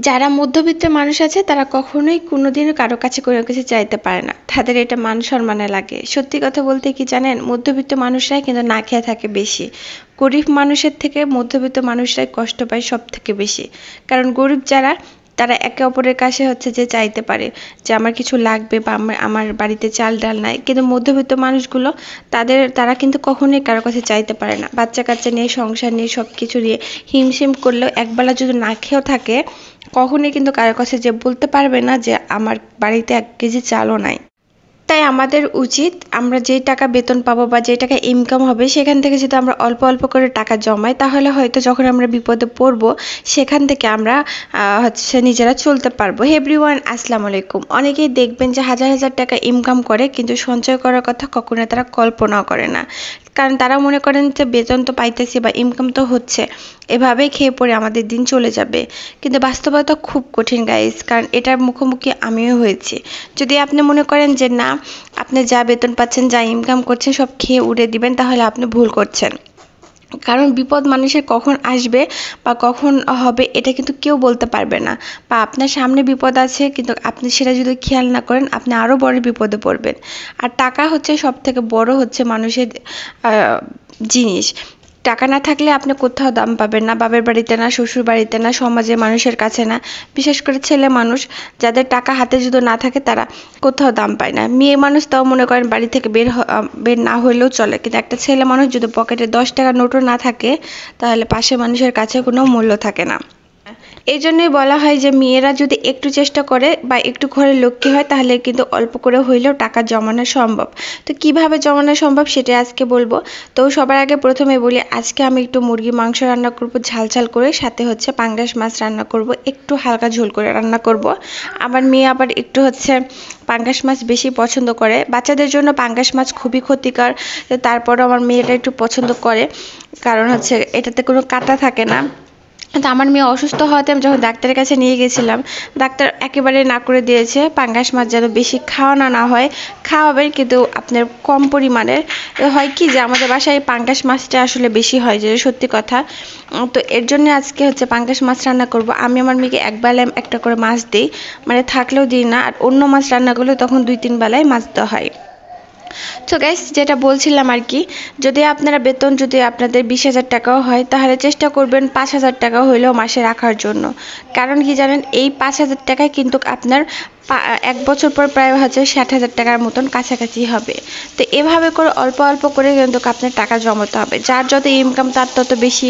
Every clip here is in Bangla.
যারা মধ্যবিত্ত মানুষ আছে তারা কখনোই কোনোদিনও কারো কাছে কোনো কিছু চাইতে পারে না, তাদের এটা মান সম্মানে লাগে। সত্যি কথা বলতে কি জানেন, মধ্যবিত্ত মানুষরাই কিন্তু না খেয়ে থাকে বেশি। গরিব মানুষের থেকে মধ্যবিত্ত মানুষরাই কষ্ট পায় সব থেকে বেশি। কারণ গরিব যারা, তারা একে অপরের কাছে হচ্ছে যে চাইতে পারে যে আমার কিছু লাগবে বা আমার বাড়িতে চাল ডাল নাই, কিন্তু মধ্যবিত্ত মানুষগুলো তারা কিন্তু কখনোই কারো কাছে চাইতে পারে না। বাচ্চা কাচ্চা নিয়ে, সংসার নিয়ে, সব কিছু নিয়ে হিমশিম করলেও একবেলা যদি না খেয়েও থাকে, কখনোই কিন্তু কারো কাছে যে বলতে পারবে না যে আমার বাড়িতে 1 কেজি চালও নাই। তাই আমাদের উচিত, আমরা যেই টাকা বেতন পাবো বা যেই টাকা ইনকাম হবে সেখান থেকে যদি আমরা অল্প অল্প করে টাকা জমাই, তাহলে হয়তো যখন আমরা বিপদে পড়বো সেখান থেকে আমরা হচ্ছে নিজেরা চলতে পারবো। হে এভরিওয়ান, আসসালামু আলাইকুম। অনেকেই দেখবেন যে হাজার হাজার টাকা ইনকাম করে, কিন্তু সঞ্চয় করার কথা কখনো তারা কল্পনাও করে না। কারণ তারা মনে করেন যে বেতন তো পাইতেছি বা ইনকাম তো হচ্ছে, এভাবেই খেয়ে পড়ে আমাদের দিন চলে যাবে। কিন্তু বাস্তবতা খুব কঠিন গাইস, কারণ এটার মুখোমুখি আমিও হয়েছি। যদি আপনি মনে করেন যে না, আপনি যা বেতন পাচ্ছেন, যা ইনকাম করছেন সব খেয়ে উড়ে দিবেন, তাহলে আপনি ভুল করছেন। কারণ বিপদ মানুষের কখন আসবে বা কখন হবে এটা কিন্তু কেউ বলতে পারবে না। বা আপনার সামনে বিপদ আছে, কিন্তু আপনি সেটা যদি খেয়াল না করেন, আপনি আরও বড় বিপদে পড়বেন। আর টাকা হচ্ছে সব থেকে বড় হচ্ছে মানুষের জিনিস। টাকা না থাকলে আপনি কোথাও দাম পাবেন না, বাবার বাড়িতে না, শ্বশুর বাড়িতে না, সমাজে মানুষের কাছে না। বিশেষ করে ছেলে মানুষ, যাদের টাকা হাতে যদি না থাকে তারা কোথাও দাম পায় না। মেয়ে মানুষ তাও মনে করেন বাড়ি থেকে বের না হইলেও চলে, কিন্তু একটা ছেলে মানুষ যদি পকেটে 10 টাকা নোটও না থাকে, তাহলে পাশে মানুষের কাছে কোনো মূল্য থাকে না। এই জন্যই বলা হয় যে মেয়েরা যদি একটু চেষ্টা করে বা একটু ঘরে লক্ষ্মী হয়, তাহলে কিন্তু অল্প করে হইলেও টাকা জমানো সম্ভব। তো কিভাবে জমানো সম্ভব সেটা আজকে বলবো। তো সবার আগে প্রথমে বলি, আজকে আমি একটু মুরগি মাংস রান্না করব ঝাল ঝাল করে, সাথে হচ্ছে পাঙ্গাস মাছ রান্না করব, একটু হালকা ঝোল করে রান্না করব। আমার মেয়ে আবার একটু হচ্ছে পাঙ্গাস মাছ বেশি পছন্দ করে। বাচ্চাদের জন্য পাঙ্গাস মাছ খুবই ক্ষতিকর, তারপরও আমার মেয়েটা একটু পছন্দ করে, কারণ হচ্ছে এটাতে কোনো কাঁটা থাকে না। তো আমার মেয়ে অসুস্থ হওয়াতে আমি যখন ডাক্তারের কাছে নিয়ে গেছিলাম, ডাক্তার একেবারে না করে দিয়েছে পাঙ্গাস মাছ যেন বেশি খাওয়ানো না হয়। খাওয়াবেন কিন্তু আপনার কম পরিমাণের। হয় কি যে আমাদের বাসায় পাঙ্গাস মাছটা আসলে বেশি হয়, যে সত্যি কথা। তো এর জন্য আজকে হচ্ছে পাঙ্গাস মাছ রান্না করব। আমি আমার মেয়েকে একবেলায় একটা করে মাছ দিই, মানে থাকলেও দিই না। আর অন্য মাছ রান্না করলে তখন 2-3 বেলায় মাছ দেওয়া হয়। তো গাইস, যেটা বলছিলাম আর কি, যদি আপনারা বেতন যদি আপনাদের 20,000 টাকাও হয়, তাহলে চেষ্টা করবেন 5,000 টাকা হইলেও মাসে রাখার জন্য। কারণ কি জানেন, এই 5,000 টাকায় কিন্তু আপনার 1 বছর পর প্রায় হচ্ছে 60,000 টাকার মতন কাছাকাছি হবে। তো এভাবে করে অল্প অল্প করে কিন্তু আপনার টাকা জমাতে হবে। যার যত ইনকাম তার তত বেশি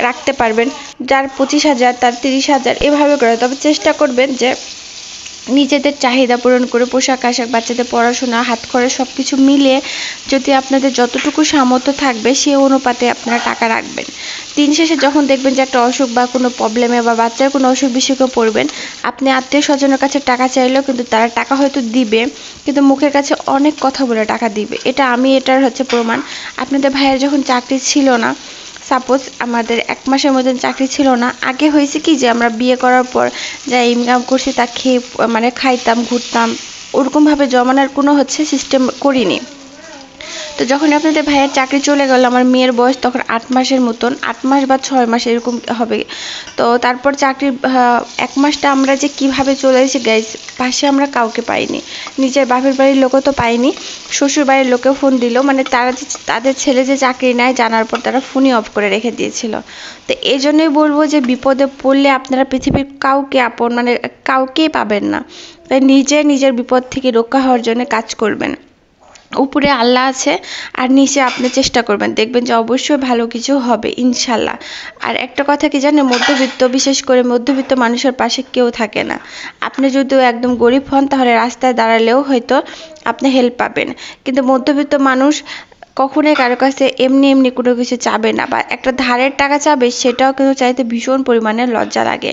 রাখতে পারবেন। যার 25,000, তার 30,000, এভাবে করে। তবে চেষ্টা করবেন যে নিজেদের চাহিদা পূরণ করে, পোশাক আশাক, বাচ্চাদের পড়াশোনা, হাত খরচ সব কিছু মিলিয়ে যদি আপনাদের যতটুকু সামর্থ্য থাকবে সেই অনুপাতে আপনারা টাকা রাখবেন। দিন শেষে যখন দেখবেন যে একটা অসুখ বা কোনো প্রবলেমে বা বাচ্চার কোনো অসুখ বিসুখে পড়বেন, আপনি আত্মীয় স্বজনের কাছে টাকা চাইলেও কিন্তু তারা টাকা হয়তো দিবে, কিন্তু মুখের কাছে অনেক কথা বলে টাকা দিবে। এটার হচ্ছে প্রমাণ। আপনাদের ভাইয়ের যখন চাকরি ছিল না, সাপোজ আমাদের 1 মাসের মতন চাকরি ছিল না, আগে হয়েছে কি যে আমরা বিয়ে করার পর যা ইনকাম করছি তা খেয়ে মানে খাইতাম, ঘুরতাম, ওরকমভাবে জমানোর কোনো হচ্ছে সিস্টেম করিনি। তো যখন আপনাদের ভাইয়ের চাকরি চলে গেল, আমার মেয়ের বয়স তখন 8 মাসের মতন, 8 মাস বা 6 মাস এরকম হবে। তো তারপর চাকরি 1 মাসটা আমরা যে কিভাবে চলে এসেছি গাইজ, পাশে আমরা কাউকে পাইনি, নিজের বাপের বাড়ির লোকও তো পাইনি, শ্বশুর বাড়ির লোকেও ফোন দিল, মানে তারা যে তাদের ছেলে যে চাকরি নেয় জানার পর তারা ফোনই অফ করে রেখে দিয়েছিল। তো এই জন্যই বলবো যে বিপদে পড়লে আপনারা পৃথিবীর কাউকে আপন মানে কাউকেই পাবেন না। তাই নিজের বিপদ থেকে রক্ষা হওয়ার জন্য কাজ করবেন। উপরে আল্লাহ আছে, আর নিচে আপনি চেষ্টা করবেন, দেখবেন যে অবশ্যই ভালো কিছু হবে ইনশাল্লাহ। আর একটা কথা কি জানেন, বিশেষ করে মধ্যবিত্ত মানুষের পাশে কেউ থাকে না। আপনি যদি একদম গরিব হন, তাহলে রাস্তায় দাঁড়ালেও হয়তো আপনি হেল্প পাবেন, কিন্তু মধ্যবিত্ত মানুষ কখনোই কারো কাছে এমনি এমনি কোনো কিছু চাবে না, বা একটা ধারের টাকা চাবে সেটাও কিন্তু চাইতে ভীষণ পরিমাণে লজ্জা লাগে।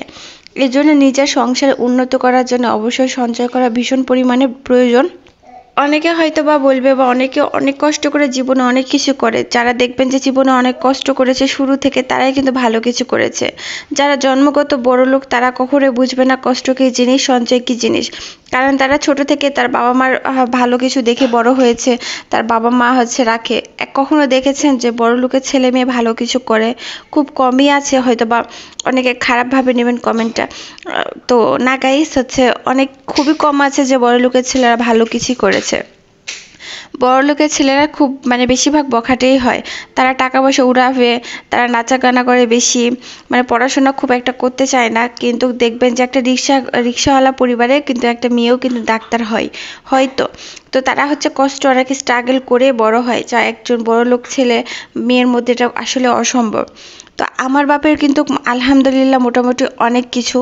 এই জন্য নিজের সংসার উন্নত করার জন্য অবশ্যই সঞ্চয় করা ভীষণ পরিমাণে প্রয়োজন। অনেকে হয়তো বা বলবে, বা অনেকে অনেক কষ্ট করে জীবনে অনেক কিছু করে, যারা দেখবেন যে জীবনে অনেক কষ্ট করেছে শুরু থেকে, তারাই কিন্তু ভালো কিছু করেছে। যারা জন্মগত বড়লোক তারা কখনোই বুঝবে না কষ্ট কী জিনিস, সঞ্চয় কী জিনিস। কারণ তারা ছোট থেকে তার বাবা মার ভালো কিছু দেখে বড় হয়েছে, তার বাবা মা রাখে। কখনো দেখেছেন যে বড় লোকের ছেলে মেয়ে ভালো কিছু করে? খুব কমই আছে, হয়তো বা অনেকে খারাপভাবে নেবেন কমেন্টটা। তো না গাইস, অনেক খুবই কম আছে যে বড় লোকের ছেলেরা ভালো কিছুই করেছে। বড়লোকের ছেলেরা খুব বেশিরভাগ বখাটেই হয়। তারা টাকা পয়সা উড়াবে, তারা নাচাগানা করে বেশি, পড়াশোনা খুব একটা করতে চায় না। কিন্তু দেখবেন যে একটা রিক্সাওয়ালা পরিবারে কিন্তু একটা মেয়েও কিন্তু ডাক্তার হয় হয়তো। তো তারা কষ্ট আর কি স্ট্রাগল করে বড় হয়, যা একজন বড়লোক ছেলে মেয়ের মধ্যে এটা আসলে অসম্ভব। তো আমার বাপের কিন্তু আলহামদুলিল্লাহ মোটামুটি অনেক কিছু।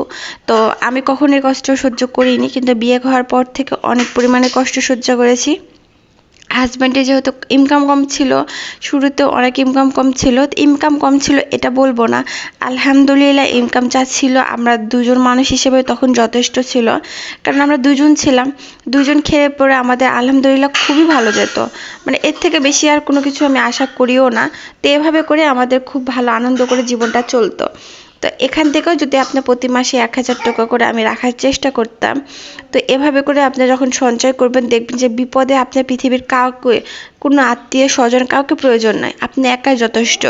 তো আমি কখনোই কষ্ট সহ্য করিনি, কিন্তু বিয়ে হওয়ার পর থেকে অনেক পরিমাণে কষ্ট সহ্য করেছি। হাজব্যান্ডের যেহেতু ইনকাম কম ছিল, শুরুতে অনেক ইনকাম কম ছিল এটা বলবো না, আলহামদুলিল্লাহ ইনকাম যা ছিল আমরা দুজন মানুষ হিসেবে তখন যথেষ্ট ছিল। কারণ আমরা দুজন ছিলাম, দুজন খেয়ে পরে আমাদের আলহামদুলিল্লাহ খুবই ভালো যেত। এর থেকে বেশি আর কোনো কিছু আমি আশা করিও না। তো এভাবে করে আমাদের খুব ভালো আনন্দ করে জীবনটা চলতো। তো এখান থেকেও যদি আপনি প্রতি মাসে 1,000 টাকা করে আমি রাখার চেষ্টা করতাম। তো এভাবে করে আপনি যখন সঞ্চয় করবেন, দেখবেন যে বিপদে আপনার পৃথিবীর কাউকে, কোনো আত্মীয় স্বজন কাউকে প্রয়োজন নাই, আপনি একাই যথেষ্ট।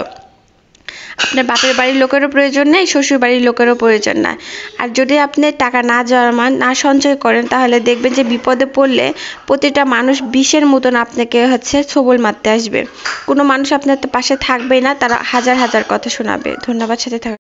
আপনার বাপের বাড়ির লোকেরও প্রয়োজন নেই, শ্বশুর বাড়ির লোকেরও প্রয়োজন নাই। আর যদি আপনি টাকা না জমান, না সঞ্চয় করেন, তাহলে দেখবেন যে বিপদে পড়লে প্রতিটা মানুষ বিষের মতন আপনাকে ছবল মারতে আসবে। কোনো মানুষ আপনার পাশে থাকবেই না, তারা হাজার হাজার কথা শোনাবে। ধন্যবাদ, সাথে থাকা।